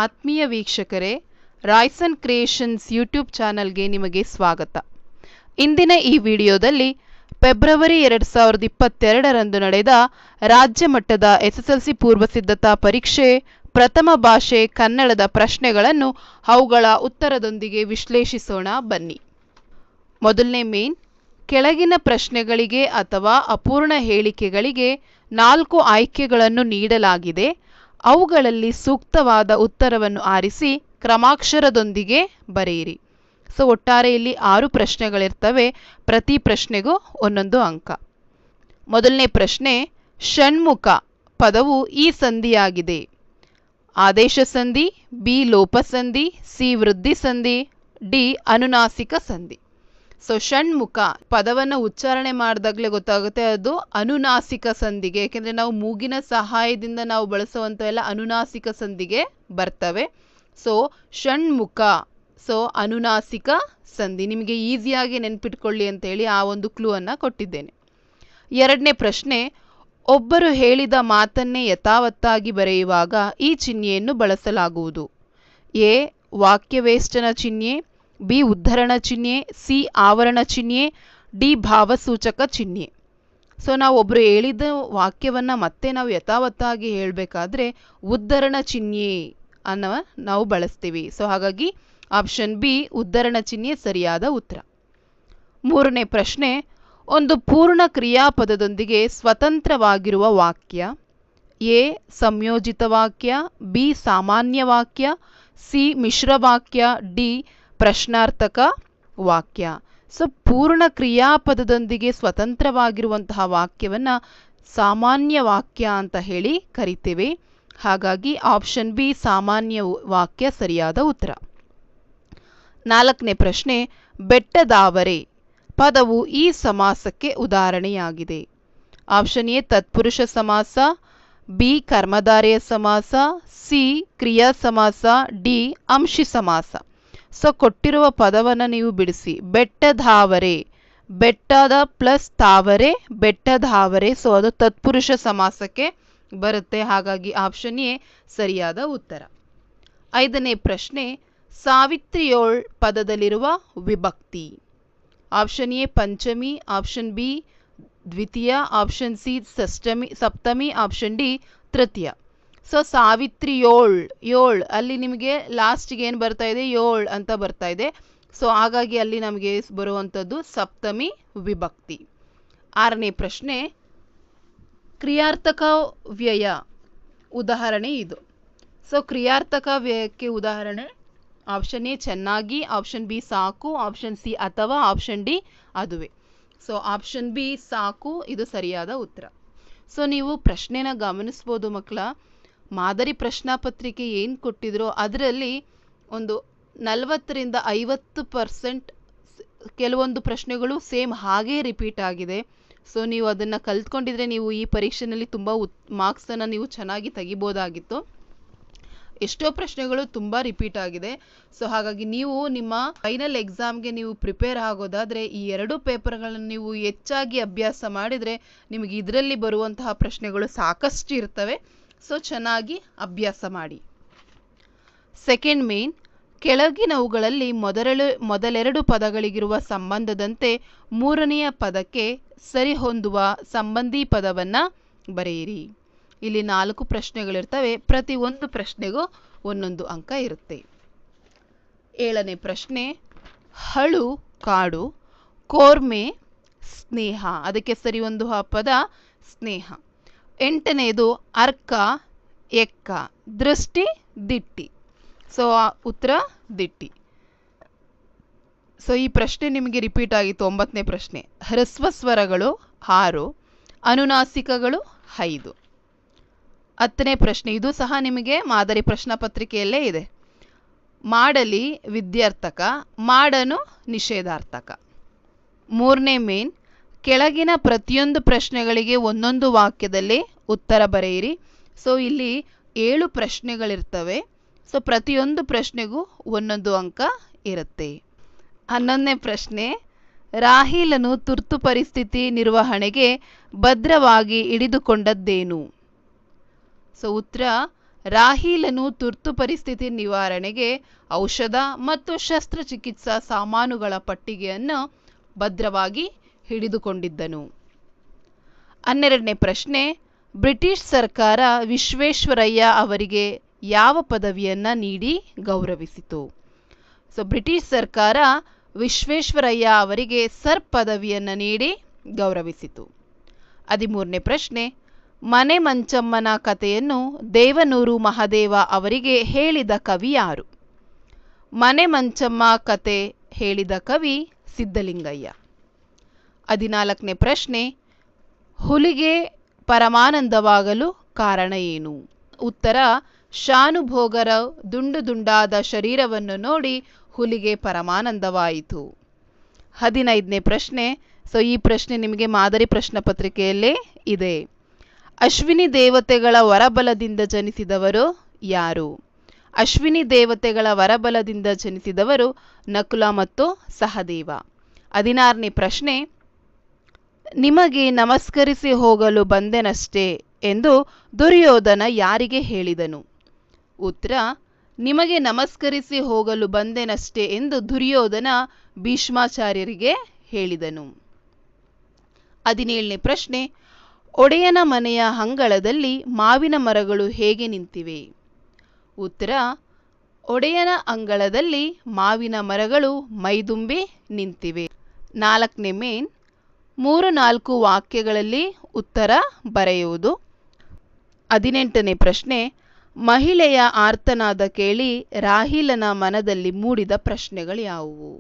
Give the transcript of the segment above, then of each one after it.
ಆತ್ಮೀಯ ವೀಕ್ಷಕರೇ, Royson creations YouTube ಚಾನಲ್ಗೆ ನಿಮಗೆ ಸ್ವಾಗತ. ಇಂದಿನ ಈ ವಿಡಿಯೋದಲ್ಲಿ ಫೆಬ್ರವರಿ 2022ರಂದು ನಡೆದ ರಾಜ್ಯ ಮಟ್ಟದ ಎಸ್ಎಸ್ಎಲ್ಸಿ ಪೂರ್ವ ಸಿದ್ಧತಾ ಪರೀಕ್ಷೆ ಪ್ರಥಮ ಭಾಷೆ ಕನ್ನಡದ ಪ್ರಶ್ನೆಗಳನ್ನು ಅವುಗಳ ಉತ್ತರದೊಂದಿಗೆ ವಿಶ್ಲೇಷಿಸೋಣ ಬನ್ನಿ. ಮೊದಲನೇ ಮೇನ್, ಕೆಳಗಿನ ಪ್ರಶ್ನೆಗಳಿಗೆ ಅಥವಾ ಅಪೂರ್ಣ ಹೇಳಿಕೆಗಳಿಗೆ 4 ಆಯ್ಕೆಗಳನ್ನು ನೀಡಲಾಗಿದೆ. ಅವುಗಳಲ್ಲಿ ಸೂಕ್ತವಾದ ಉತ್ತರವನ್ನು ಆರಿಸಿ ಕ್ರಮಾಕ್ಷರದೊಂದಿಗೆ ಬರೆಯಿರಿ. ಸೊ ಒಟ್ಟಾರೆ ಇಲ್ಲಿ 6 ಪ್ರಶ್ನೆಗಳಿರ್ತವೆ. ಪ್ರತಿ ಪ್ರಶ್ನೆಗೂ 1 ಅಂಕ. ಮೊದಲನೇ ಪ್ರಶ್ನೆ, ಷಣ್ಮುಖ ಪದವು ಈ ಸಂಧಿಯಾಗಿದೆ. ಆದೇಶ ಸಂಧಿ, ಬಿ ಲೋಪ ಸಂಧಿ, ಸಿ ವೃದ್ಧಿ ಸಂಧಿ, ಡಿ ಅನುನಾಸಿಕ ಸಂಧಿ. ಸೊ ಷಣ್ಮುಖ ಪದವನ್ನು ಉಚ್ಚಾರಣೆ ಮಾಡಿದಾಗಲೇ ಗೊತ್ತಾಗುತ್ತೆ ಅದು ಅನುನಾಸಿಕ ಸಂಧಿಗೆ, ಯಾಕೆಂದರೆ ನಾವು ಮೂಗಿನ ಸಹಾಯದಿಂದ ನಾವು ಬಳಸುವಂಥ ಎಲ್ಲ ಅನುನಾಸಿಕ ಸಂಧಿಗೆ ಬರ್ತವೆ. ಸೊ ಷಣ್ಮುಖ, ಸೊ ಅನುನಾಸಿಕ ಸಂಧಿ. ನಿಮಗೆ ಈಸಿಯಾಗಿ ನೆನ್ಪಿಟ್ಕೊಳ್ಳಿ ಅಂತೇಳಿ ಆ ಒಂದು ಕ್ಲೂ ಅನ್ನು ಕೊಟ್ಟಿದ್ದೇನೆ. ಎರಡನೇ ಪ್ರಶ್ನೆ, ಒಬ್ಬರು ಹೇಳಿದ ಮಾತನ್ನೇ ಯಥಾವತ್ತಾಗಿ ಬರೆಯುವಾಗ ಈ ಚಿಹ್ನೆಯನ್ನು ಬಳಸಲಾಗುವುದು. ಎ ವಾಕ್ಯವೇಷ್ಟನ ಚಿಹ್ನೆ, ಬಿ ಉದ್ಧರಣ ಚಿಹ್ನೆ, ಸಿ ಆವರಣ ಚಿಹ್ನೆ, ಡಿ ಭಾವಸೂಚಕ ಚಿಹ್ನೆ. ಸೊ ನಾವು ಒಬ್ಬರು ಹೇಳಿದ ವಾಕ್ಯವನ್ನು ಮತ್ತೆ ನಾವು ಯಥಾವತ್ತಾಗಿ ಹೇಳಬೇಕಾದ್ರೆ ಉದ್ಧರಣ ಚಿಹ್ನೆ ಅನ್ನೋ ನಾವು ಬಳಸ್ತೀವಿ. ಸೊ ಹಾಗಾಗಿ ಆಪ್ಷನ್ ಬಿ ಉದ್ಧರಣ ಚಿಹ್ನೆ ಸರಿಯಾದ ಉತ್ತರ. ಮೂರನೇ ಪ್ರಶ್ನೆ, ಒಂದು ಪೂರ್ಣ ಕ್ರಿಯಾಪದದೊಂದಿಗೆ ಸ್ವತಂತ್ರವಾಗಿರುವ ವಾಕ್ಯ. ಎ ಸಂಯೋಜಿತ ವಾಕ್ಯ, ಬಿ ಸಾಮಾನ್ಯ ವಾಕ್ಯ, ಸಿ ಮಿಶ್ರವಾಕ್ಯ, ಡಿ ಪ್ರಶ್ನಾರ್ಥಕ ವಾಕ್ಯ. ಸೊ ಪೂರ್ಣ ಕ್ರಿಯಾಪದದೊಂದಿಗೆ ಸ್ವತಂತ್ರವಾಗಿರುವಂತಹ ವಾಕ್ಯವನ್ನು ಸಾಮಾನ್ಯ ವಾಕ್ಯ ಅಂತ ಹೇಳಿ ಕರಿತೇವೆ. ಹಾಗಾಗಿ ಆಪ್ಷನ್ ಬಿ ಸಾಮಾನ್ಯ ವಾಕ್ಯ ಸರಿಯಾದ ಉತ್ತರ. ನಾಲ್ಕನೇ ಪ್ರಶ್ನೆ, ಬೆಟ್ಟದಾವರೆ ಪದವು ಈ ಸಮಾಸಕ್ಕೆ ಉದಾಹರಣೆಯಾಗಿದೆ. ಆಪ್ಷನ್ ಎ ತತ್ಪುರುಷ ಸಮಾಸ, ಬಿ ಕರ್ಮಧಾರಯ ಸಮಾಸ, ಸಿ ಕ್ರಿಯಾ ಸಮಾಸ, ಡಿ ಅಂಶಿ ಸಮಾಸ. ಸೊ ಕೊಟ್ಟಿರುವ ಪದವನ್ನು ನೀವು ಬಿಡಿಸಿ. ಬೆಟ್ಟದಾವರೆ, ಬೆಟ್ಟದ ಪ್ಲಸ್ ತಾವರೆ, ಬೆಟ್ಟದಾವರೆ. ಸೊ ಅದು ತತ್ಪುರುಷ ಸಮಾಸಕ್ಕೆ ಬರುತ್ತೆ. ಹಾಗಾಗಿ ಆಪ್ಷನ್ ಎ ಸರಿಯಾದ ಉತ್ತರ. ಐದನೇ ಪ್ರಶ್ನೆ, ಸಾವಿತ್ರಿಯೋಳ್ ಪದದಲ್ಲಿರುವ ವಿಭಕ್ತಿ. Option A Panchami, option B ದ್ವಿತೀಯ, ಆಪ್ಷನ್ ಸಿ ಸಪ್ತಮಿ, ಆಪ್ಷನ್ ಡಿ ತೃತೀಯ. ಸೊ ಸಾವಿತ್ರಿಯೋಳ್, ಯೋಳ್ ಅಲ್ಲಿ ನಿಮಗೆ ಲಾಸ್ಟ್ಗೆ ಏನು ಬರ್ತಾ ಇದೆ, ಯೋಳ್ ಅಂತ ಬರ್ತಾ ಇದೆ. ಸೊ ಹಾಗಾಗಿ ಅಲ್ಲಿ ನಮಗೆ ಬರುವಂಥದ್ದು ಸಪ್ತಮಿ ವಿಭಕ್ತಿ. ಆರನೇ ಪ್ರಶ್ನೆ, ಕ್ರಿಯಾರ್ಥಕ ವ್ಯಯ ಉದಾಹರಣೆ ಇದು. ಸೊ ಕ್ರಿಯಾರ್ಥಕ ವ್ಯಯಕ್ಕೆ ಉದಾಹರಣೆ ಆಪ್ಷನ್ ಎ ಚೆನ್ನಾಗಿ, ಆಪ್ಷನ್ ಬಿ ಸಾಕು, ಆಪ್ಷನ್ ಸಿ ಅಥವಾ, ಆಪ್ಷನ್ ಡಿ ಅದುವೆ. ಸೊ ಆಪ್ಷನ್ ಬಿ ಸಾಕು ಇದು ಸರಿಯಾದ ಉತ್ತರ. ಸೊ ನೀವು ಪ್ರಶ್ನೆನ ಗಮನಿಸ್ಬೋದು ಮಕ್ಕಳ. ಮಾದರಿ ಪ್ರಶ್ನಾಪತ್ರಿಕೆ ಏನು ಕೊಟ್ಟಿದ್ರೋ ಅದರಲ್ಲಿ ಒಂದು 40ರಿಂದ 50% ಕೆಲವೊಂದು ಪ್ರಶ್ನೆಗಳು ಸೇಮ್ ಹಾಗೇ ರಿಪೀಟ್ ಆಗಿದೆ. ಸೊ ನೀವು ಅದನ್ನು ಕಲ್ತ್ಕೊಂಡಿದ್ರೆ ನೀವು ಈ ಪರೀಕ್ಷೆಯಲ್ಲಿ ತುಂಬ ಮಾರ್ಕ್ಸನ್ನು ನೀವು ಚೆನ್ನಾಗಿ ತೆಗಿಬೋದಾಗಿತ್ತು. ಎಷ್ಟೋ ಪ್ರಶ್ನೆಗಳು ತುಂಬ ರಿಪೀಟ್ ಆಗಿದೆ. ಸೊ ಹಾಗಾಗಿ ನೀವು ನಿಮ್ಮ ಫೈನಲ್ ಎಕ್ಸಾಮ್ಗೆ ನೀವು ಪ್ರಿಪೇರ್ ಆಗೋದಾದರೆ ಈ 2 ಪೇಪರ್ಗಳನ್ನು ನೀವು ಹೆಚ್ಚಾಗಿ ಅಭ್ಯಾಸ ಮಾಡಿದರೆ ನಿಮಗೆ ಇದರಲ್ಲಿ ಬರುವಂತಹ ಪ್ರಶ್ನೆಗಳು ಸಾಕಷ್ಟು ಇರ್ತವೆ. ಸೊ ಚೆನ್ನಾಗಿ ಅಭ್ಯಾಸ ಮಾಡಿ. ಸೆಕೆಂಡ್ ಮೇನ್, ಕೆಳಗಿನವುಗಳಲ್ಲಿ ಮೊದಲೆರಡು ಪದಗಳಿಗಿರುವ ಸಂಬಂಧದಂತೆ ಮೂರನೆಯ ಪದಕ್ಕೆ ಸರಿಹೊಂದುವ ಸಂಬಂಧಿ ಪದವನ್ನು ಬರೆಯಿರಿ. ಇಲ್ಲಿ 4 ಪ್ರಶ್ನೆಗಳಿರ್ತವೆ. ಪ್ರತಿ ಒಂದು ಪ್ರಶ್ನೆಗೂ 1 ಅಂಕ ಇರುತ್ತೆ. 7ನೇ ಪ್ರಶ್ನೆ, ಹಳು ಕಾಡು, ಕೋರ್ಮೆ ಸ್ನೇಹ. ಅದಕ್ಕೆ ಸರಿ ಹೊಂದುವ ಪದ ಸ್ನೇಹ. 8ನೇದು ಅರ್ಕ ಎಕ್ಕ, ದೃಷ್ಟಿ ದಿಟ್ಟಿ. ಸೊ ಉತ್ತರ ದಿಟ್ಟಿ. ಸೊ ಈ ಪ್ರಶ್ನೆ ನಿಮಗೆ ರಿಪೀಟ್ ಆಗಿತ್ತು. 9ನೇ ಪ್ರಶ್ನೆ, ಹ್ರಸ್ವ ಸ್ವರಗಳು 6, ಅನುನಾಸಿಕಗಳು 5. 10ನೇ ಪ್ರಶ್ನೆ, ಇದು ಸಹ ನಿಮಗೆ ಮಾದರಿ ಪ್ರಶ್ನಾಪತ್ರಿಕೆಯಲ್ಲೇ ಇದೆ. ಮಾಡಲಿ ವಿದ್ಯಾರ್ಥಕ, ಮಾಡನು ನಿಷೇಧಾರ್ಥಕ. 3ನೇ ಮೇನ್, ಕೆಳಗಿನ ಪ್ರತಿಯೊಂದು ಪ್ರಶ್ನೆಗಳಿಗೆ 1 ವಾಕ್ಯದಲ್ಲಿ ಉತ್ತರ ಬರೆಯಿರಿ. ಸೊ ಇಲ್ಲಿ 7 ಪ್ರಶ್ನೆಗಳಿರ್ತವೆ. ಸೊ ಪ್ರತಿಯೊಂದು ಪ್ರಶ್ನೆಗೂ 1 ಅಂಕ ಇರುತ್ತೆ. 11ನೇ ಪ್ರಶ್ನೆ, ರಾಹಿಲನು ತುರ್ತು ಪರಿಸ್ಥಿತಿ ನಿರ್ವಹಣೆಗೆ ಭದ್ರವಾಗಿ ಹಿಡಿದುಕೊಂಡದ್ದೇನು. ಸೊ ಉತ್ತರ ರಾಹೀಲನು ತುರ್ತು ಪರಿಸ್ಥಿತಿ ನಿವಾರಣೆಗೆ ಔಷಧ ಮತ್ತು ಶಸ್ತ್ರಚಿಕಿತ್ಸಾ ಸಾಮಾನುಗಳ ಪಟ್ಟಿಗೆಯನ್ನು ಭದ್ರವಾಗಿ ಹಿಡಿದುಕೊಂಡಿದ್ದನು. 12ನೇ ಪ್ರಶ್ನೆ, ಬ್ರಿಟಿಷ್ ಸರ್ಕಾರ ವಿಶ್ವೇಶ್ವರಯ್ಯ ಅವರಿಗೆ ಯಾವ ಪದವಿಯನ್ನು ನೀಡಿ ಗೌರವಿಸಿತು? ಬ್ರಿಟಿಷ್ ಸರ್ಕಾರ ವಿಶ್ವೇಶ್ವರಯ್ಯ ಅವರಿಗೆ ಸರ್ ಪದವಿಯನ್ನು ನೀಡಿ ಗೌರವಿಸಿತು. 13ನೇ ಪ್ರಶ್ನೆ, ಮನೆ ಮಂಚಮ್ಮನ ಕಥೆಯನ್ನು ದೇವನೂರು ಮಹದೇವ ಅವರಿಗೆ ಹೇಳಿದ ಕವಿ ಯಾರು? ಮನೆ ಮಂಚಮ್ಮ ಕತೆ ಹೇಳಿದ ಕವಿ ಸಿದ್ಧಲಿಂಗಯ್ಯ. 14ನೇ ಪ್ರಶ್ನೆ, ಹುಲಿಗೆ ಪರಮಾನಂದವಾಗಲು ಕಾರಣ ಏನು? ಉತ್ತರ, ಶಾನುಭೋಗರ ದುಂಡು ದುಂಡಾದ ಶರೀರವನ್ನು ನೋಡಿ ಹುಲಿಗೆ ಪರಮಾನಂದವಾಯಿತು. 15ನೇ ಪ್ರಶ್ನೆ, ಈ ಪ್ರಶ್ನೆ ನಿಮಗೆ ಮಾದರಿ ಪ್ರಶ್ನೆ ಪತ್ರಿಕೆಯಲ್ಲೇ ಇದೆ. ಅಶ್ವಿನಿ ದೇವತೆಗಳ ವರಬಲದಿಂದ ಜನಿಸಿದವರು ಯಾರು? ಅಶ್ವಿನಿ ದೇವತೆಗಳ ವರಬಲದಿಂದ ಜನಿಸಿದವರು ನಕುಲ ಮತ್ತು ಸಹದೇವ. 16ನೇ ಪ್ರಶ್ನೆ, ನಿಮಗೆ ನಮಸ್ಕರಿಸಿ ಹೋಗಲು ಬಂದೆನಷ್ಟೇ ಎಂದು ದುರ್ಯೋಧನ ಯಾರಿಗೆ ಹೇಳಿದನು? ಉತ್ತರ, ನಿಮಗೆ ನಮಸ್ಕರಿಸಿ ಹೋಗಲು ಬಂದೆನಷ್ಟೇ ಎಂದು ದುರ್ಯೋಧನ ಭೀಷ್ಮಾಚಾರ್ಯರಿಗೆ ಹೇಳಿದನು. 17ನೇ ಪ್ರಶ್ನೆ, ಒಡೆಯನ ಮನೆಯ ಅಂಗಳದಲ್ಲಿ ಮಾವಿನ ಮರಗಳು ಹೇಗೆ ನಿಂತಿವೆ? ಉತ್ತರ, ಒಡೆಯನ ಅಂಗಳದಲ್ಲಿ ಮಾವಿನ ಮರಗಳು ಮೈದುಂಬಿ ನಿಂತಿವೆ. 4ನೇ ಮೇನ್, 3-4 ವಾಕ್ಯಗಳಲ್ಲಿ ಉತ್ತರ ಬರೆಯುವುದು. 18ನೇ ಪ್ರಶ್ನೆ, ಮಹಿಳೆಯ ಆರ್ತನಾದ ಕೇಳಿ ರಾಹೀಲನ ಮನದಲ್ಲಿ ಮೂಡಿದ ಪ್ರಶ್ನೆಗಳು ಯಾವುವು?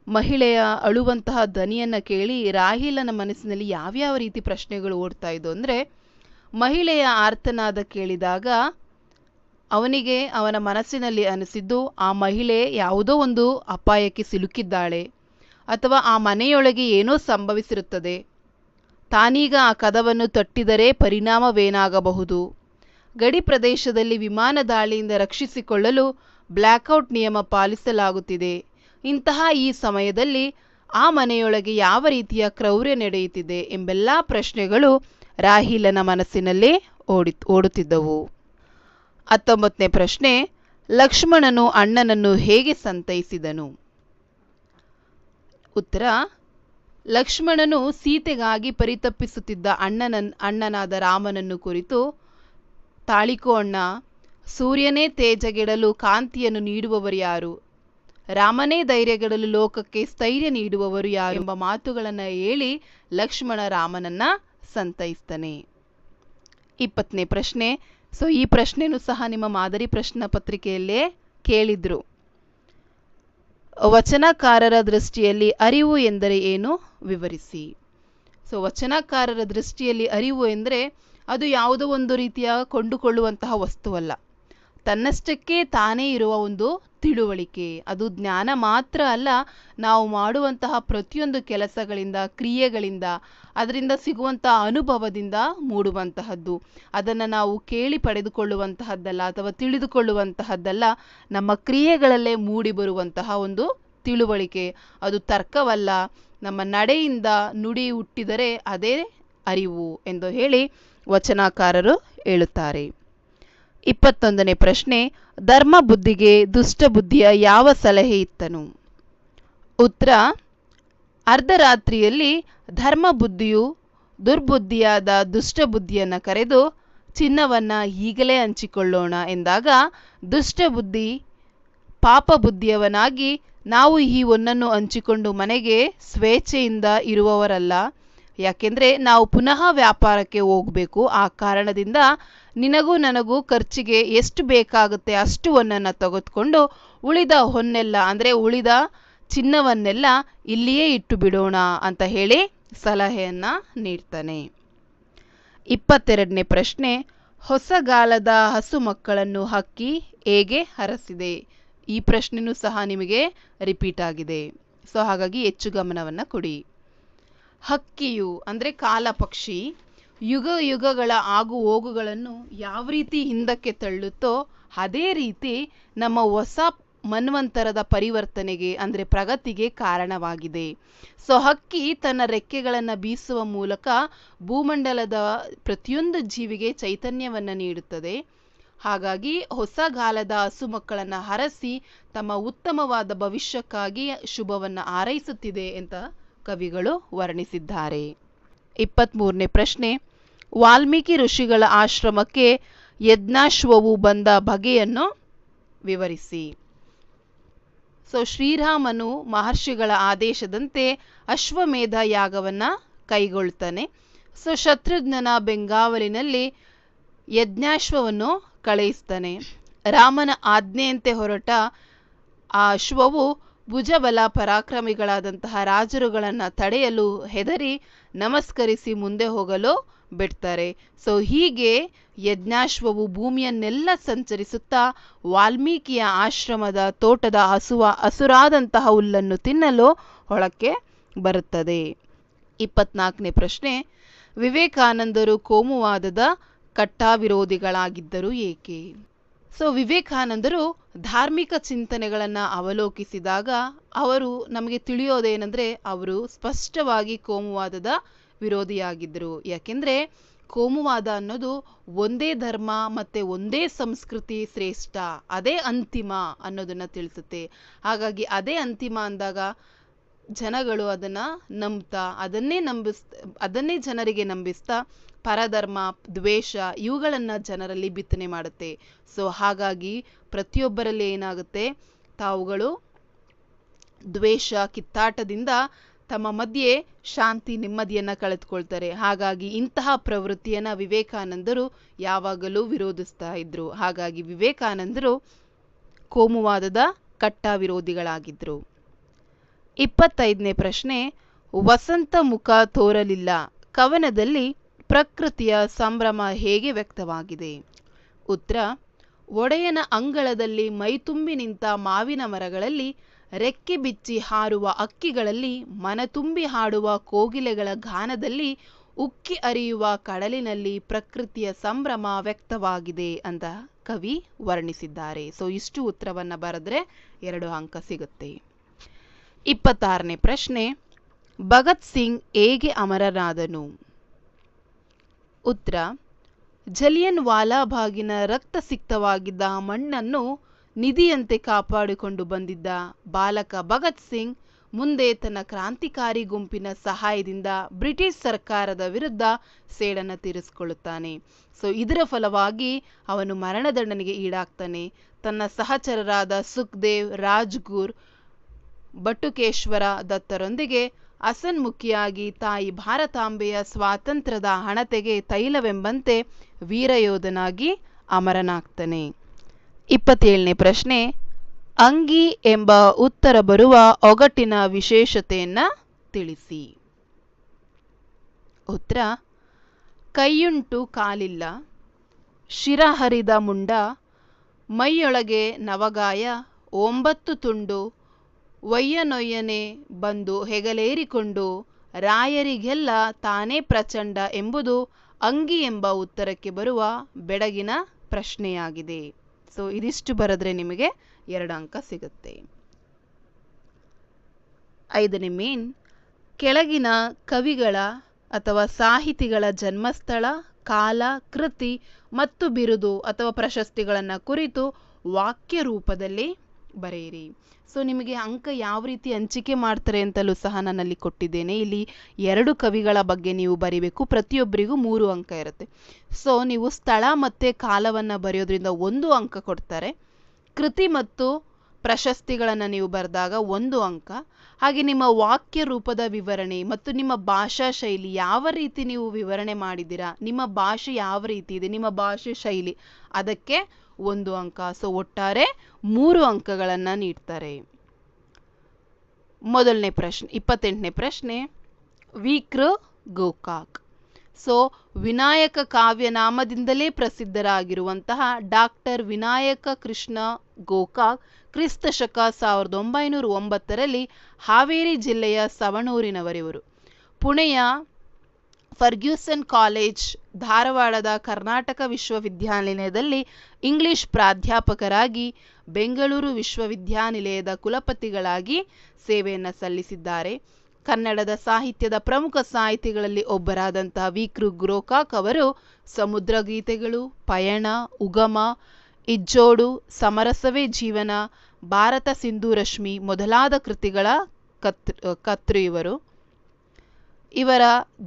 ಮಹಿಳೆಯ ಅಳುವಂತಹ ಧ್ವನಿಯನ್ನು ಕೇಳಿ ರಾಹೀಲನ ಮನಸ್ಸಿನಲ್ಲಿ ಯಾವ್ಯಾವ ರೀತಿ ಪ್ರಶ್ನೆಗಳು ಓಡ್ತಾ ಇದ್ದು ಅಂದರೆ, ಮಹಿಳೆಯ ಆರ್ತನಾದ ಕೇಳಿದಾಗ ಅವನಿಗೆ ಅವನ ಮನಸ್ಸಿನಲ್ಲಿ ಅನಿಸಿದ್ದು ಆ ಮಹಿಳೆ ಯಾವುದೋ ಒಂದು ಅಪಾಯಕ್ಕೆ ಸಿಲುಕಿದ್ದಾಳೆ, ಅಥವಾ ಆ ಮನೆಯೊಳಗೆ ಏನೋ ಸಂಭವಿಸಿರುತ್ತದೆ, ತಾನೀಗ ಆ ಕದವನ್ನು ತಟ್ಟಿದರೆ ಪರಿಣಾಮವೇನಾಗಬಹುದು, ಗಡಿ ಪ್ರದೇಶದಲ್ಲಿ ವಿಮಾನ ದಾಳಿಯಿಂದ ರಕ್ಷಿಸಿಕೊಳ್ಳಲು ಬ್ಲ್ಯಾಕ್ಔಟ್ ನಿಯಮ ಪಾಲಿಸಲಾಗುತ್ತಿದೆ, ಇಂತಹ ಈ ಸಮಯದಲ್ಲಿ ಆ ಮನೆಯೊಳಗೆ ಯಾವ ರೀತಿಯ ಕ್ರೌರ್ಯ ನಡೆಯುತ್ತಿದೆ ಎಂಬೆಲ್ಲ ಪ್ರಶ್ನೆಗಳು ರಾಹೀಲನ ಮನಸ್ಸಿನಲ್ಲಿ ಓಡುತ್ತಿದ್ದವು. 19ನೇ ಪ್ರಶ್ನೆ, ಲಕ್ಷ್ಮಣನು ಅಣ್ಣನನ್ನು ಹೇಗೆ ಸಂತೈಸಿದನು? ಉತ್ತರ, ಲಕ್ಷ್ಮಣನು ಸೀತೆಗಾಗಿ ಪರಿತಪ್ಪಿಸುತ್ತಿದ್ದ ಅಣ್ಣನಾದ ರಾಮನನ್ನು ಕುರಿತು, ತಾಳಿಕೋ ಅಣ್ಣ, ಸೂರ್ಯನೇ ತೇಜಗೆಡಲು ಕಾಂತಿಯನ್ನು ನೀಡುವವರು ಯಾರು, ರಾಮನೇ ಧೈರ್ಯಗೆಡಲು ಲೋಕಕ್ಕೆ ಸ್ಥೈರ್ಯ ನೀಡುವವರು ಯಾರು ಎಂಬ ಮಾತುಗಳನ್ನು ಹೇಳಿ ಲಕ್ಷ್ಮಣ ರಾಮನನ್ನ ಸಂತೈಸ್ತಾನೆ. 20ನೇ ಪ್ರಶ್ನೆ, ಈ ಪ್ರಶ್ನೆನೂ ಸಹ ನಿಮ್ಮ ಮಾದರಿ ಪ್ರಶ್ನೆ ಪತ್ರಿಕೆಯಲ್ಲೇ ಕೇಳಿದ್ರು. ವಚನಕಾರರ ದೃಷ್ಟಿಯಲ್ಲಿ ಅರಿವು ಎಂದರೆ ಏನು ವಿವರಿಸಿ. ವಚನಕಾರರ ದೃಷ್ಟಿಯಲ್ಲಿ ಅರಿವು ಎಂದರೆ ಅದು ಯಾವುದೋ ಒಂದು ರೀತಿಯ ಕೊಂಡುಕೊಳ್ಳುವಂತಹ ವಸ್ತುವಲ್ಲ, ತನ್ನಷ್ಟಕ್ಕೆ ತಾನೇ ಇರುವ ಒಂದು ತಿಳುವಳಿಕೆ. ಅದು ಜ್ಞಾನ ಮಾತ್ರ ಅಲ್ಲ, ನಾವು ಮಾಡುವಂತಹ ಪ್ರತಿಯೊಂದು ಕೆಲಸಗಳಿಂದ, ಕ್ರಿಯೆಗಳಿಂದ, ಅದರಿಂದ ಸಿಗುವಂತಹ ಅನುಭವದಿಂದ ಮೂಡುವಂತಹದ್ದು. ಅದನ್ನು ನಾವು ಕೇಳಿ ಪಡೆದುಕೊಳ್ಳುವಂತಹದ್ದಲ್ಲ ಅಥವಾ ತಿಳಿದುಕೊಳ್ಳುವಂತಹದ್ದಲ್ಲ, ನಮ್ಮ ಕ್ರಿಯೆಗಳಲ್ಲೇ ಮೂಡಿ ಬರುವಂತಹ ಒಂದು ತಿಳುವಳಿಕೆ. ಅದು ತರ್ಕವಲ್ಲ, ನಮ್ಮ ನಡೆಯಿಂದ ನುಡಿ ಹುಟ್ಟಿದರೆ ಅದೇ ಅರಿವು ಎಂದು ಹೇಳಿ ವಚನಕಾರರು ಹೇಳುತ್ತಾರೆ. 21ನೇ ಪ್ರಶ್ನೆ, ಧರ್ಮ ಬುದ್ಧಿಗೆ ದುಷ್ಟ ಬುದ್ಧಿಯ ಯಾವ ಸಲಹೆ ಇತ್ತನು? ಉತ್ತರ, ಅರ್ಧರಾತ್ರಿಯಲ್ಲಿ ಧರ್ಮ ಬುದ್ಧಿಯು ದುರ್ಬುದ್ಧಿಯಾದ ದುಷ್ಟ ಬುದ್ಧಿಯನ್ನು ಕರೆದು ಚಿನ್ನವನ್ನು ಈಗಲೇ ಹಂಚಿಕೊಳ್ಳೋಣ ಎಂದಾಗ, ದುಷ್ಟ ಬುದ್ಧಿ ಪಾಪ ಬುದ್ಧಿಯವನಾಗಿ, ನಾವು ಈ ಹೊನ್ನನ್ನು ಹಂಚಿಕೊಂಡು ಮನೆಗೆ ಸ್ವೇಚ್ಛೆಯಿಂದ ಇರುವವರಲ್ಲ, ಯಾಕೆಂದರೆ ನಾವು ಪುನಃ ವ್ಯಾಪಾರಕ್ಕೆ ಹೋಗಬೇಕು, ಆ ಕಾರಣದಿಂದ ನಿನಗೂ ನನಗೂ ಖರ್ಚಿಗೆ ಎಷ್ಟು ಬೇಕಾಗುತ್ತೆ ಅಷ್ಟು ಹೊನ್ನನ್ನು ತೆಗೆದುಕೊಂಡು ಉಳಿದ ಹೊನ್ನೆಲ್ಲ ಅಂದರೆ ಉಳಿದ ಚಿನ್ನವನ್ನೆಲ್ಲ ಇಲ್ಲಿಯೇ ಇಟ್ಟು ಬಿಡೋಣ ಅಂತ ಹೇಳಿ ಸಲಹೆಯನ್ನು ನೀಡ್ತಾನೆ. 22ನೇ ಪ್ರಶ್ನೆ, ಹೊಸಗಾಲದ ಹಸು ಮಕ್ಕಳನ್ನು ಹಕ್ಕಿ ಹೇಗೆ ಹರಸಿದೆ? ಈ ಪ್ರಶ್ನೆನೂ ಸಹ ನಿಮಗೆ ರಿಪೀಟ್ ಆಗಿದೆ, ಹಾಗಾಗಿ ಹೆಚ್ಚು ಗಮನವನ್ನು ಕೊಡಿ. ಹಕ್ಕಿಯು ಅಂದರೆ ಕಾಲ ಪಕ್ಷಿ ಯುಗ ಯುಗಗಳ ಆಗು ಹೋಗುಗಳನ್ನು ಯಾವ ರೀತಿ ಹಿಂದಕ್ಕೆ ತಳ್ಳುತ್ತೋ ಅದೇ ರೀತಿ ನಮ್ಮ ಹೊಸ ಮನ್ವಂತರದ ಪರಿವರ್ತನೆಗೆ ಅಂದರೆ ಪ್ರಗತಿಗೆ ಕಾರಣವಾಗಿದೆ. ಸೊ ಹಕ್ಕಿ ತನ್ನ ರೆಕ್ಕೆಗಳನ್ನು ಬೀಸುವ ಮೂಲಕ ಭೂಮಂಡಲದ ಪ್ರತಿಯೊಂದು ಜೀವಿಗೆ ಚೈತನ್ಯವನ್ನು ನೀಡುತ್ತದೆ. ಹಾಗಾಗಿ ಹೊಸಗಾಲದ ಹಸು ಮಕ್ಕಳನ್ನು ಹರಸಿ ತಮ್ಮ ಉತ್ತಮವಾದ ಭವಿಷ್ಯಕ್ಕಾಗಿ ಶುಭವನ್ನು ಹಾರೈಸುತ್ತಿದೆ ಅಂತ ಕವಿಗಳು ವರ್ಣಿಸಿದ್ದಾರೆ. 23ನೇ ಪ್ರಶ್ನೆ, ವಾಲ್ಮೀಕಿ ಋಷಿಗಳ ಆಶ್ರಮಕ್ಕೆ ಯಜ್ಞಾಶ್ವವು ಬಂದ ಬಗೆಯನ್ನು ವಿವರಿಸಿ. ಸೊ ಶ್ರೀರಾಮನು ಮಹರ್ಷಿಗಳ ಆದೇಶದಂತೆ ಅಶ್ವಮೇಧ ಯಾಗವನ್ನು ಕೈಗೊಳ್ತಾನೆ. ಸೊ ಶತ್ರುಘ್ನನ ಬೆಂಗಾವಲಿನಲ್ಲಿ ಯಜ್ಞಾಶ್ವವನ್ನು ಕಳುಹಿಸ್ತಾನೆ. ರಾಮನ ಆಜ್ಞೆಯಂತೆ ಹೊರಟ ಆ ಅಶ್ವವು ಭುಜಬಲ ಪರಾಕ್ರಮಿಗಳಾದಂತಹ ರಾಜರುಗಳನ್ನು ತಡೆಯಲು ಹೆದರಿ ನಮಸ್ಕರಿಸಿ ಮುಂದೆ ಹೋಗಲು ಬಿಡ್ತಾರೆ. ಸೊ ಹೀಗೆ ಯಜ್ಞಾಶ್ವವು ಭೂಮಿಯನ್ನೆಲ್ಲ ಸಂಚರಿಸುತ್ತಾ ವಾಲ್ಮೀಕಿಯ ಆಶ್ರಮದ ತೋಟದ ಹಸುರಾದಂತಹ ಹುಲ್ಲನ್ನು ತಿನ್ನಲು ಹೊಳಕ್ಕೆ ಬರುತ್ತದೆ. 24ನೇ ಪ್ರಶ್ನೆ, ವಿವೇಕಾನಂದರು ಕೋಮುವಾದದ ಕಟ್ಟಾವಿರೋಧಿಗಳಾಗಿದ್ದರು ಏಕೆ? ಸೊ ವಿವೇಕಾನಂದರು ಧಾರ್ಮಿಕ ಚಿಂತನೆಗಳನ್ನು ಅವಲೋಕಿಸಿದಾಗ ಅವರು ನಮಗೆ ತಿಳಿಯೋದೇನೆಂದರೆ ಅವರು ಸ್ಪಷ್ಟವಾಗಿ ಕೋಮುವಾದದ ವಿರೋಧಿಯಾಗಿದ್ದರು. ಯಾಕೆಂದರೆ ಕೋಮುವಾದ ಅನ್ನೋದು ಒಂದೇ ಧರ್ಮ ಮತ್ತು ಒಂದೇ ಸಂಸ್ಕೃತಿ ಶ್ರೇಷ್ಠ, ಅದೇ ಅಂತಿಮ ಅನ್ನೋದನ್ನು ತಿಳಿಸುತ್ತೆ. ಹಾಗಾಗಿ ಅದೇ ಅಂತಿಮ ಅಂದಾಗ ಜನಗಳು ಅದನ್ನು ನಂಬ್ತಾ ಅದನ್ನೇ ಜನರಿಗೆ ನಂಬಿಸ್ತಾ ಪರಧರ್ಮ, ದ್ವೇಷ ಇವುಗಳನ್ನು ಜನರಲ್ಲಿ ಬಿತ್ತನೆ ಮಾಡುತ್ತೆ. ಸೊ ಹಾಗಾಗಿ ಪ್ರತಿಯೊಬ್ಬರಲ್ಲಿ ಏನಾಗುತ್ತೆ, ತಾವುಗಳು ದ್ವೇಷ, ಕಿತ್ತಾಟದಿಂದ ತಮ್ಮ ಮಧ್ಯೆ ಶಾಂತಿ, ನೆಮ್ಮದಿಯನ್ನು ಕಳೆದುಕೊಳ್ತಾರೆ. ಹಾಗಾಗಿ ಇಂತಹ ಪ್ರವೃತ್ತಿಯನ್ನು ವಿವೇಕಾನಂದರು ಯಾವಾಗಲೂ ವಿರೋಧಿಸ್ತಾ ಇದ್ರು. ಹಾಗಾಗಿ ವಿವೇಕಾನಂದರು ಕೋಮುವಾದದ ಕಟ್ಟ ವಿರೋಧಿಗಳಾಗಿದ್ದರು. 25ನೇ ಪ್ರಶ್ನೆ, ವಸಂತ ಮುಖ ತೋರಲಿಲ್ಲ ಕವನದಲ್ಲಿ ಪ್ರಕೃತಿಯ ಸಂಭ್ರಮ ಹೇಗೆ ವ್ಯಕ್ತವಾಗಿದೆ? ಉತ್ತರ, ಒಡೆಯನ ಅಂಗಳದಲ್ಲಿ ಮೈತುಂಬಿ ನಿಂತ ಮಾವಿನ ಮರಗಳಲ್ಲಿ, ರೆಕ್ಕೆ ಬಿಚ್ಚಿ ಹಾರುವ ಹಕ್ಕಿಗಳಲ್ಲಿ, ಮನತುಂಬಿ ಹಾಡುವ ಕೋಗಿಲೆಗಳ ಗಾನದಲ್ಲಿ, ಉಕ್ಕಿ ಹರಿಯುವ ಕಡಲಿನಲ್ಲಿ ಪ್ರಕೃತಿಯ ಸಂಭ್ರಮ ವ್ಯಕ್ತವಾಗಿದೆ ಅಂತ ಕವಿ ವರ್ಣಿಸಿದ್ದಾರೆ. ಸೊ ಇಷ್ಟು ಉತ್ತರವನ್ನು ಬರೆದ್ರೆ 2 ಅಂಕ ಸಿಗುತ್ತೆ. 26ನೇ ಪ್ರಶ್ನೆ, ಭಗತ್ ಸಿಂಗ್ ಹೇಗೆ ಅಮರನಾದನು? ಉತ್ತರ, ಜಲಿಯನ್ ವಾಲಾಬಾಗಿನ ರಕ್ತಸಿಕ್ತವಾಗಿದ್ದ ಮಣ್ಣನ್ನು ನಿಧಿಯಂತೆ ಕಾಪಾಡಿಕೊಂಡು ಬಂದಿದ್ದ ಬಾಲಕ ಭಗತ್ ಸಿಂಗ್ ಮುಂದೆ ತನ್ನ ಕ್ರಾಂತಿಕಾರಿ ಗುಂಪಿನ ಸಹಾಯದಿಂದ ಬ್ರಿಟಿಷ್ ಸರ್ಕಾರದ ವಿರುದ್ಧ ಸೇಡನ್ನು ತೀರಿಸಿಕೊಳ್ಳುತ್ತಾನೆ. ಸೊ ಇದರ ಫಲವಾಗಿ ಅವನು ಮರಣದಂಡನೆಗೆ ಈಡಾಗ್ತಾನೆ. ತನ್ನ ಸಹಚರರಾದ ಸುಖ್ದೇವ್, ರಾಜ್ಗುರ್, ಬಟುಕೇಶ್ವರ ದತ್ತರೊಂದಿಗೆ ಹಸನ್ಮುಖಿಯಾಗಿ ತಾಯಿ ಭಾರತಾಂಬೆಯ ಸ್ವಾತಂತ್ರ್ಯದ ಹಣತೆಗೆ ತೈಲವೆಂಬಂತೆ ವೀರಯೋಧನಾಗಿ ಅಮರನಾಗ್ತಾನೆ. 27ನೇ ಪ್ರಶ್ನೆ, ಅಂಗಿ ಎಂಬ ಉತ್ತರ ಬರುವ ಒಗಟಿನ ವಿಶೇಷತೆಯನ್ನು ತಿಳಿಸಿ. ಉತ್ತರ, ಕೈಯುಂಟು ಕಾಲಿಲ್ಲ, ಶಿರ ಹರಿದ ಮುಂಡ, ಮೈಯೊಳಗೆ ನವಗಾಯ, 9 ತುಂಡು, ಒಯ್ಯನೊಯ್ಯನೆ ಬಂದು ಹೆಗಲೇರಿಕೊಂಡು, ರಾಯರಿಗೆಲ್ಲ ತಾನೇ ಪ್ರಚಂಡ ಎಂಬುದು ಅಂಗಿ ಎಂಬ ಉತ್ತರಕ್ಕೆ ಬರುವ ಬೆಡಗಿನ ಪ್ರಶ್ನೆಯಾಗಿದೆ. ಸೊ ಇದಿಷ್ಟು ಬರೆದ್ರೆ ನಿಮಗೆ 2 ಅಂಕ ಸಿಗುತ್ತೆ. 5ನೇ ಮೇನ್, ಕೆಳಗಿನ ಕವಿಗಳ ಅಥವಾ ಸಾಹಿತಿಗಳ ಜನ್ಮಸ್ಥಳ, ಕಾಲ, ಕೃತಿ ಮತ್ತು ಬಿರುದು ಅಥವಾ ಪ್ರಶಸ್ತಿಗಳನ್ನು ಕುರಿತು ವಾಕ್ಯ ರೂಪದಲ್ಲಿ ಬರೆಯಿರಿ. ಸೊ ನಿಮಗೆ ಅಂಕ ಯಾವ ರೀತಿ ಹಂಚಿಕೆ ಮಾಡ್ತಾರೆ ಅಂತಲೂ ಸಹ ನಾನಲ್ಲಿ ಕೊಟ್ಟಿದ್ದೇನೆ. ಇಲ್ಲಿ 2 ಕವಿಗಳ ಬಗ್ಗೆ ನೀವು ಬರೀಬೇಕು. ಪ್ರತಿಯೊಬ್ಬರಿಗೂ 3 ಅಂಕ ಇರುತ್ತೆ. ಸೊ ನೀವು ಸ್ಥಳ ಮತ್ತು ಕಾಲವನ್ನು ಬರೆಯೋದ್ರಿಂದ 1 ಅಂಕ ಕೊಡ್ತಾರೆ. ಕೃತಿ ಮತ್ತು ಪ್ರಶಸ್ತಿಗಳನ್ನು ನೀವು ಬರೆದಾಗ 1 ಅಂಕ. ಹಾಗೆ ನಿಮ್ಮ ವಾಕ್ಯ ರೂಪದ ವಿವರಣೆ ಮತ್ತು ನಿಮ್ಮ ಭಾಷಾ ಶೈಲಿ ಯಾವ ರೀತಿ ನೀವು ವಿವರಣೆ ಮಾಡಿದ್ದೀರಾ, ನಿಮ್ಮ ಭಾಷೆ ಯಾವ ರೀತಿ ಇದೆ, ನಿಮ್ಮ ಭಾಷೆ ಶೈಲಿ, ಅದಕ್ಕೆ 1 ಅಂಕ. ಸೊ ಒಟ್ಟಾರೆ 3 ಅಂಕಗಳನ್ನು ನೀಡ್ತಾರೆ. ಮೊದಲನೇ ಪ್ರಶ್ನೆ, 28ನೇ ಪ್ರಶ್ನೆ, ವಿಕ್ರ ಗೋಕಾಕ್. ಸೊ ವಿನಾಯಕ ಕಾವ್ಯನಾಮದಿಂದಲೇ ಪ್ರಸಿದ್ಧರಾಗಿರುವಂತಹ ಡಾಕ್ಟರ್ ವಿನಾಯಕ ಕೃಷ್ಣ ಗೋಕಾಕ್ ಕ್ರಿಸ್ತ ಶಕ 1909ರಲ್ಲಿ ಹಾವೇರಿ ಜಿಲ್ಲೆಯ ಸವಣೂರಿನವರಿವರು. ಪುಣೆಯ ಫರ್ಗ್ಯೂಸನ್ ಕಾಲೇಜ್ ಧಾರವಾಡದ ಕರ್ನಾಟಕ ವಿಶ್ವವಿದ್ಯಾನಿಲಯದಲ್ಲಿ ಇಂಗ್ಲಿಷ್ ಪ್ರಾಧ್ಯಾಪಕರಾಗಿ, ಬೆಂಗಳೂರು ವಿಶ್ವವಿದ್ಯಾನಿಲಯದ ಕುಲಪತಿಗಳಾಗಿ ಸೇವೆಯನ್ನು ಸಲ್ಲಿಸಿದ್ದಾರೆ. ಕನ್ನಡದ ಸಾಹಿತ್ಯದ ಪ್ರಮುಖ ಸಾಹಿತಿಗಳಲ್ಲಿ ಒಬ್ಬರಾದಂತಹ ವಿ.ಕೃ. ಗೋಕಾಕ್ ಅವರು ಸಮುದ್ರ ಗೀತೆಗಳು, ಪಯಣ, ಉಗಮ, ಇಜ್ಜೋಡು, ಸಮರಸವೇ ಜೀವನ, ಭಾರತ ಸಿಂಧು ರಶ್ಮಿ ಮೊದಲಾದ ಕೃತಿಗಳ ಕರ್ತೃ ಇವರು. ಇವರ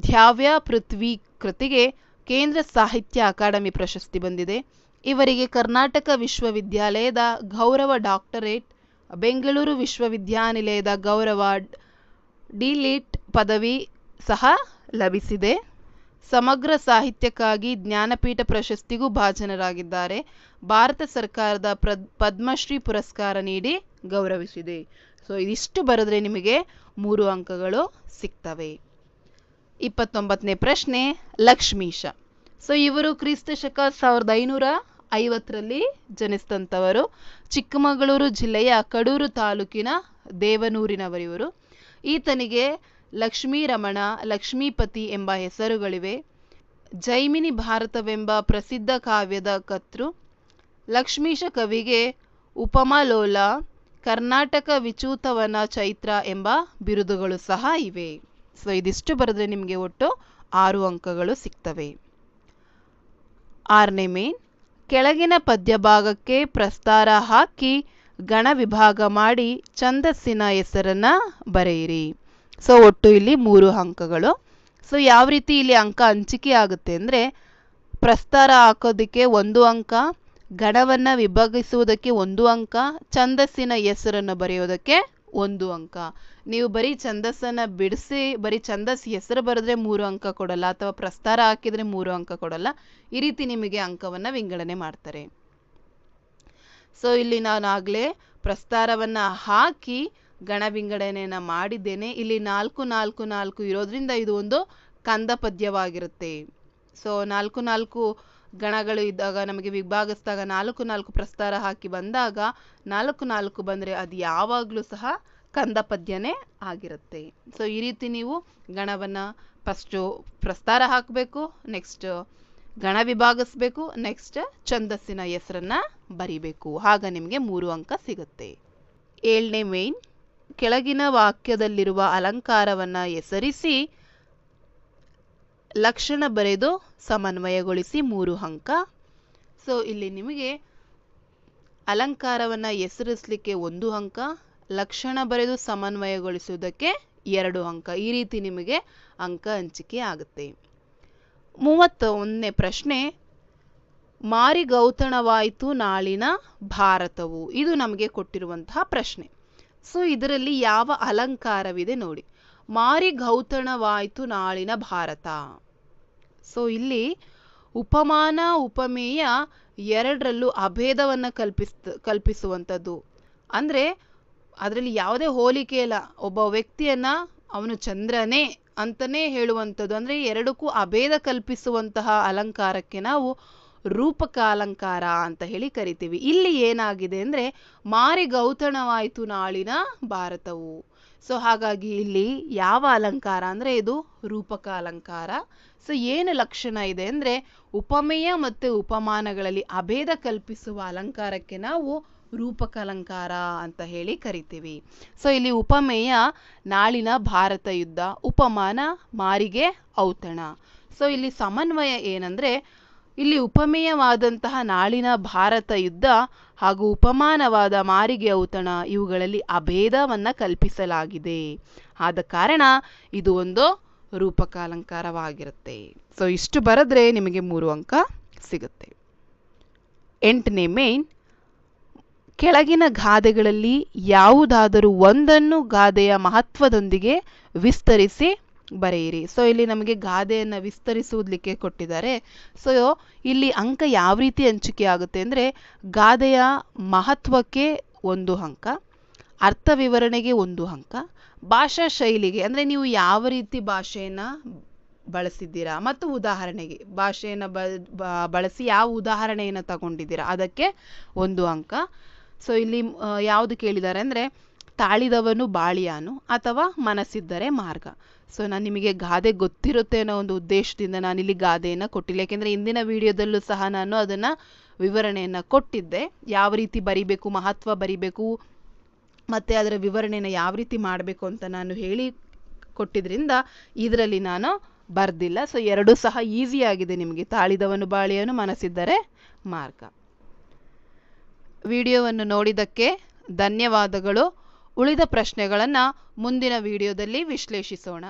ದ್ಯಾವ್ಯ ಪೃಥ್ವಿ ಕೃತಿಗೆ ಕೇಂದ್ರ ಸಾಹಿತ್ಯ ಅಕಾಡೆಮಿ ಪ್ರಶಸ್ತಿ ಬಂದಿದೆ. ಇವರಿಗೆ ಕರ್ನಾಟಕ ವಿಶ್ವವಿದ್ಯಾಲಯದ ಗೌರವ ಡಾಕ್ಟರೇಟ್, ಬೆಂಗಳೂರು ವಿಶ್ವವಿದ್ಯಾನಿಲಯದ ಗೌರವ ಡಿ.ಲಿಟ್ ಪದವಿ ಸಹ ಲಭಿಸಿದೆ. ಸಮಗ್ರ ಸಾಹಿತ್ಯಕ್ಕಾಗಿ ಜ್ಞಾನಪೀಠ ಪ್ರಶಸ್ತಿಗೂ ಭಾಜನರಾಗಿದ್ದಾರೆ. ಭಾರತ ಸರ್ಕಾರದ ಪದ್ಮಶ್ರೀ ಪುರಸ್ಕಾರ ನೀಡಿ ಗೌರವಿಸಿದೆ. ಸೊ ಇದಿಷ್ಟು ಬರೆದ್ರೆ ನಿಮಗೆ 3 ಅಂಕಗಳು ಸಿಗ್ತವೆ. 29ನೇ ಪ್ರಶ್ನೆ, ಲಕ್ಷ್ಮೀಶ. ಸೊ ಇವರು ಕ್ರಿಸ್ತ ಶಕ 1550ರಲ್ಲಿ ಜನಿಸಿದಂಥವರು. ಚಿಕ್ಕಮಗಳೂರು ಜಿಲ್ಲೆಯ ಕಡೂರು ತಾಲೂಕಿನ ದೇವನೂರಿನವರಿವರು. ಈತನಿಗೆ ಲಕ್ಷ್ಮೀ ರಮಣ, ಲಕ್ಷ್ಮೀಪತಿ ಎಂಬ ಹೆಸರುಗಳಿವೆ. ಜೈಮಿನಿ ಭಾರತವೆಂಬ ಪ್ರಸಿದ್ಧ ಕಾವ್ಯದ ಕರ್ತೃ. ಲಕ್ಷ್ಮೀಶ ಕವಿಗೆ ಉಪಮಾಲೋಲ, ಕರ್ನಾಟಕ ವಿಚೂತವನ ಚೈತ್ರ ಎಂಬ ಬಿರುದುಗಳು ಸಹ ಇವೆ. ಸೊ ಇದಿಷ್ಟು ಬರೆದ್ರೆ ನಿಮಗೆ ಒಟ್ಟು 6 ಅಂಕಗಳು ಸಿಗ್ತವೆ. 6ನೇ ಮೇನ್, ಕೆಳಗಿನ ಪದ್ಯಭಾಗಕ್ಕೆ ಪ್ರಸ್ತಾರ ಹಾಕಿ ಗಣ ವಿಭಾಗ ಮಾಡಿ ಛಂದಸ್ಸಿನ ಹೆಸರನ್ನ ಬರೆಯಿರಿ. ಸೊ ಒಟ್ಟು ಇಲ್ಲಿ 3 ಅಂಕಗಳು. ಸೊ ಯಾವ ರೀತಿ ಇಲ್ಲಿ ಅಂಕ ಹಂಚಿಕೆ ಆಗುತ್ತೆ ಅಂದರೆ, ಪ್ರಸ್ತಾರ ಹಾಕೋದಕ್ಕೆ 1 ಅಂಕ, ಗಣವನ್ನು ವಿಭಾಗಿಸುವುದಕ್ಕೆ 1 ಅಂಕ, ಛಂದಸ್ಸಿನ ಹೆಸರನ್ನು ಬರೆಯೋದಕ್ಕೆ 1 ಅಂಕ. ನೀವು ಬರೀ ಛಂದಸ್ಸನ್ನು ಬಿಡಿಸಿ ಬರೀ ಛಂದಸ್ ಹೆಸರು ಬರೆದ್ರೆ 3 ಅಂಕ ಕೊಡಲ್ಲ, ಅಥವಾ ಪ್ರಸ್ತಾರ ಹಾಕಿದರೆ 3 ಅಂಕ ಕೊಡಲ್ಲ. ಈ ರೀತಿ ನಿಮಗೆ ಅಂಕವನ್ನು ವಿಂಗಡಣೆ ಮಾಡ್ತಾರೆ. ಸೊ ಇಲ್ಲಿ ನಾನು ಆಗಲೇ ಪ್ರಸ್ತಾರವನ್ನು ಹಾಕಿ ಗಣ ವಿಂಗಡಣೆಯನ್ನು ಮಾಡಿದ್ದೇನೆ. ಇಲ್ಲಿ 4 4 4 ಇರೋದ್ರಿಂದ ಇದು ಒಂದು ಕಂದ ಪದ್ಯವಾಗಿರುತ್ತೆ. ಸೊ 4 4 ಗಣಗಳು ಇದ್ದಾಗ ನಮಗೆ ವಿಭಾಗಿಸಿದಾಗ 4 4 ಪ್ರಸ್ತಾರ ಹಾಕಿ ಬಂದಾಗ 4 4 ಬಂದರೆ ಅದು ಯಾವಾಗಲೂ ಸಹ ಕಂದ ಪದ್ಯನೇ ಆಗಿರುತ್ತೆ. ಸೊ ಈ ರೀತಿ ನೀವು ಗಣವನ್ನು ಫಸ್ಟು ಪ್ರಸ್ತಾರ ಹಾಕಬೇಕು, ನೆಕ್ಸ್ಟ್ ಗಣ ವಿಭಾಗಿಸ್ಬೇಕು, ನೆಕ್ಸ್ಟ್ ಛಂದಸ್ಸಿನ ಹೆಸರನ್ನು ಬರಿಬೇಕು. ಆಗ ನಿಮಗೆ 3 ಅಂಕ ಸಿಗುತ್ತೆ. 7ನೇ ಮೇನ್, ಕೆಳಗಿನ ವಾಕ್ಯದಲ್ಲಿರುವ ಅಲಂಕಾರವನ್ನು ಹೆಸರಿಸಿ ಲಕ್ಷಣ ಬರೆದು ಸಮನ್ವಯಗೊಳಿಸಿ 3 ಅಂಕ. ಸೊ ಇಲ್ಲಿ ನಿಮಗೆ ಅಲಂಕಾರವನ್ನು ಹೆಸರಿಸಲಿಕ್ಕೆ 1 ಅಂಕ, ಲಕ್ಷಣ ಬರೆದು ಸಮನ್ವಯಗೊಳಿಸುವುದಕ್ಕೆ 2 ಅಂಕ. ಈ ರೀತಿ ನಿಮಗೆ ಅಂಕ ಹಂಚಿಕೆ ಆಗುತ್ತೆ. 31ನೇ ಪ್ರಶ್ನೆ, ಮಾರಿಗೌತಣವಾಯಿತು ನಾಳಿನ ಭಾರತವು. ಇದು ನಮಗೆ ಕೊಟ್ಟಿರುವಂತಹ ಪ್ರಶ್ನೆ. ಸೊ ಇದರಲ್ಲಿ ಯಾವ ಅಲಂಕಾರವಿದೆ ನೋಡಿ. ಮಾರಿಗೌತಣವಾಯಿತು ನಾಳಿನ ಭಾರತ. ಸೊ ಇಲ್ಲಿ ಉಪಮಾನ ಉಪಮೇಯ ಎರಡರಲ್ಲೂ ಅಭೇದವನ್ನು ಕಲ್ಪಿಸುವಂಥದ್ದು. ಅಂದರೆ ಅದರಲ್ಲಿ ಯಾವುದೇ ಹೋಲಿಕೆ ಇಲ್ಲ. ಒಬ್ಬ ವ್ಯಕ್ತಿಯನ್ನು ಅವನು ಚಂದ್ರನೇ ಅಂತಲೇ ಹೇಳುವಂಥದ್ದು. ಅಂದರೆ ಎರಡಕ್ಕೂ ಅಭೇದ ಕಲ್ಪಿಸುವಂತಹ ಅಲಂಕಾರಕ್ಕೆ ನಾವು ರೂಪಕ ಅಲಂಕಾರ ಅಂತ ಹೇಳಿ ಕರಿತೀವಿ. ಇಲ್ಲಿ ಏನಾಗಿದೆ ಅಂದರೆ ಮಾರಿಗೌತಣವಾಯಿತು ನಾಳಿನ ಭಾರತವು. ಸೊ ಹಾಗಾಗಿ ಇಲ್ಲಿ ಯಾವ ಅಲಂಕಾರ ಅಂದರೆ ಇದು ರೂಪಕ ಅಲಂಕಾರ. ಸೊ ಏನು ಲಕ್ಷಣ ಇದೆ ಅಂದರೆ ಉಪಮೇಯ ಮತ್ತು ಉಪಮಾನಗಳಲ್ಲಿ ಅಭೇದ ಕಲ್ಪಿಸುವ ಅಲಂಕಾರಕ್ಕೆ ನಾವು ರೂಪಕ ಅಲಂಕಾರ ಅಂತ ಹೇಳಿ ಕರಿತೀವಿ. ಸೊ ಇಲ್ಲಿ ಉಪಮೇಯ ನಾಳಿನ ಭಾರತ ಯುದ್ಧ, ಉಪಮಾನ ಮಾರಿಗೆ ಔತಣ. ಸೊ ಇಲ್ಲಿ ಸಮನ್ವಯ ಏನಂದರೆ ಇಲ್ಲಿ ಉಪಮೇಯವಾದಂತಹ ನಾಳಿನ ಭಾರತ ಯುದ್ಧ ಹಾಗೂ ಉಪಮಾನವಾದ ಮಾರಿಗೆ ಔತಣ ಇವುಗಳಲ್ಲಿ ಅಭೇದವನ್ನು ಕಲ್ಪಿಸಲಾಗಿದೆ. ಆದ ಕಾರಣ ಇದು ಒಂದು ರೂಪಕ ಅಲಂಕಾರವಾಗಿರುತ್ತೆ. ಸೊ ಇಷ್ಟು ಬರೆದ್ರೆ ನಿಮಗೆ 3 ಅಂಕ ಸಿಗುತ್ತೆ. 8ನೇ ಮೇನ್, ಕೆಳಗಿನ ಗಾದೆಗಳಲ್ಲಿ ಯಾವುದಾದರೂ ಒಂದನ್ನು ಗಾದೆಯ ಮಹತ್ವದೊಂದಿಗೆ ವಿಸ್ತರಿಸಿ ಬರೆಯಿರಿ. ಸೊ ಇಲ್ಲಿ ನಮಗೆ ಗಾದೆಯನ್ನು ವಿಸ್ತರಿಸುವುದಕ್ಕೆ ಕೊಟ್ಟಿದ್ದಾರೆ. ಸೊ ಇಲ್ಲಿ ಅಂಕ ಯಾವ ರೀತಿ ಹಂಚಿಕೆ ಆಗುತ್ತೆ ಅಂದರೆ ಗಾದೆಯ ಮಹತ್ವಕ್ಕೆ 1 ಅಂಕ, ಅರ್ಥ ವಿವರಣೆಗೆ 1 ಅಂಕ, ಭಾಷಾ ಶೈಲಿಗೆ ಅಂದರೆ ನೀವು ಯಾವ ರೀತಿ ಭಾಷೆಯನ್ನು ಬಳಸಿದ್ದೀರಾ ಮತ್ತು ಉದಾಹರಣೆಗೆ ಭಾಷೆಯನ್ನು ಬಳಸಿ ಯಾವ ಉದಾಹರಣೆಯನ್ನು ತಗೊಂಡಿದ್ದೀರಾ ಅದಕ್ಕೆ 1 ಅಂಕ. ಸೊ ಇಲ್ಲಿ ಯಾವುದು ಕೇಳಿದ್ದಾರೆ ಅಂದರೆ ತಾಳಿದವನು ಬಾಳಿಯಾನು ಅಥವಾ ಮನಸ್ಸಿದ್ದರೆ ಮಾರ್ಗ. ಸೊ ನಾನು ನಿಮಗೆ ಗಾದೆ ಗೊತ್ತಿರುತ್ತೆ ಅನ್ನೋ ಒಂದು ಉದ್ದೇಶದಿಂದ ನಾನಿಲ್ಲಿ ಗಾದೆಯನ್ನು ಕೊಟ್ಟಿಲ್ಲ. ಯಾಕೆಂದರೆ ಇಂದಿನ ವಿಡಿಯೋದಲ್ಲೂ ಸಹ ನಾನು ಅದನ್ನು ವಿವರಣೆಯನ್ನು ಕೊಟ್ಟಿದ್ದೆ, ಯಾವ ರೀತಿ ಬರಿಬೇಕು, ಮಹತ್ವ ಬರಿಬೇಕು ಮತ್ತು ಅದರ ವಿವರಣೆಯನ್ನು ಯಾವ ರೀತಿ ಮಾಡಬೇಕು ಅಂತ ನಾನು ಹೇಳಿ ಕೊಟ್ಟಿದ್ರಿಂದ ಇದರಲ್ಲಿ ನಾನು ಬರ್ದಿಲ್ಲ. ಸೊ ಎರಡೂ ಸಹ ಈಸಿ ಆಗಿದೆ ನಿಮಗೆ, ತಾಳಿದವನು ಬಾಳಿಯಾನು ಮನಸ್ಸಿದ್ದರೆ ಮಾರ್ಗ. ವಿಡಿಯೋವನ್ನು ನೋಡಿದ್ದಕ್ಕೆ ಧನ್ಯವಾದಗಳು. ಉಳಿದ ಪ್ರಶ್ನೆಗಳನ್ನು ಮುಂದಿನ ವಿಡಿಯೋದಲ್ಲಿ ವಿಶ್ಲೇಷಿಸೋಣ.